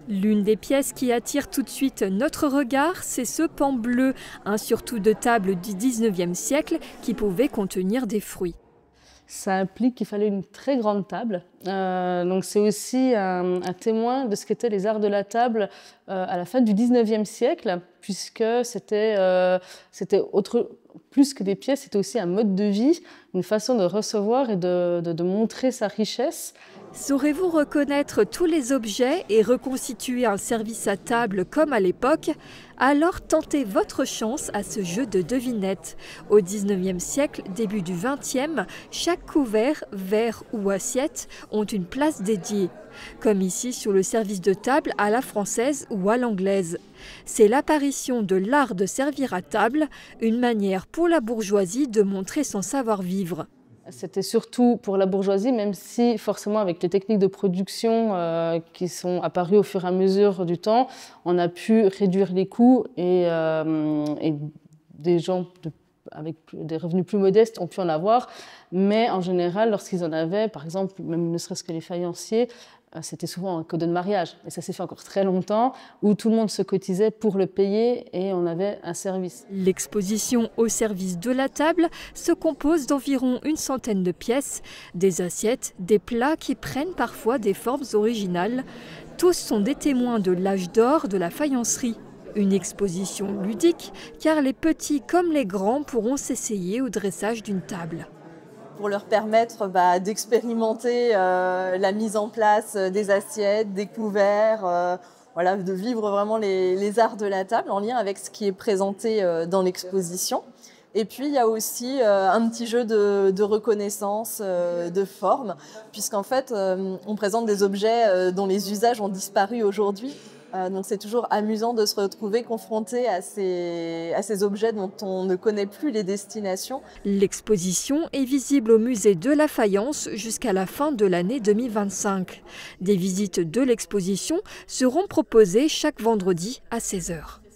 L'une des pièces qui attire tout de suite notre regard, c'est ce pan bleu, un surtout de table du 19e siècle qui pouvait contenir des fruits. Ça implique qu'il fallait une très grande table. Donc c'est aussi un témoin de ce qu'étaient les arts de la table à la fin du 19e siècle, puisque c'était plus que des pièces, c'était aussi un mode de vie, une façon de recevoir et de montrer sa richesse. Saurez-vous reconnaître tous les objets et reconstituer un service à table comme à l'époque? Alors tentez votre chance à ce jeu de devinette. Au 19e siècle, début du 20e, chaque couvert, verre ou assiette ont une place dédiée, comme ici sur le service de table à la française ou à l'anglaise. C'est l'apparition de l'art de servir à table, une manière pour la bourgeoisie de montrer son savoir-vivre. C'était surtout pour la bourgeoisie, même si forcément avec les techniques de production qui sont apparues au fur et à mesure du temps, on a pu réduire les coûts et des gens avec des revenus plus modestes ont pu en avoir. Mais en général, lorsqu'ils en avaient, par exemple, même ne serait-ce que les faïenciers, c'était souvent un cadeau de mariage. Et ça s'est fait encore très longtemps, où tout le monde se cotisait pour le payer et on avait un service. L'exposition au service de la table se compose d'environ une centaine de pièces, des assiettes, des plats qui prennent parfois des formes originales. Tous sont des témoins de l'âge d'or de la faïencerie. Une exposition ludique, car les petits comme les grands pourront s'essayer au dressage d'une table. Pour leur permettre d'expérimenter la mise en place des assiettes, des couverts, de vivre vraiment les arts de la table en lien avec ce qui est présenté dans l'exposition. Et puis il y a aussi un petit jeu de reconnaissance de forme, puisqu'en fait on présente des objets dont les usages ont disparu aujourd'hui. Donc c'est toujours amusant de se retrouver confronté à ces objets dont on ne connaît plus les destinations. L'exposition est visible au musée de la Faïence jusqu'à la fin de l'année 2025. Des visites de l'exposition seront proposées chaque vendredi à 16 h.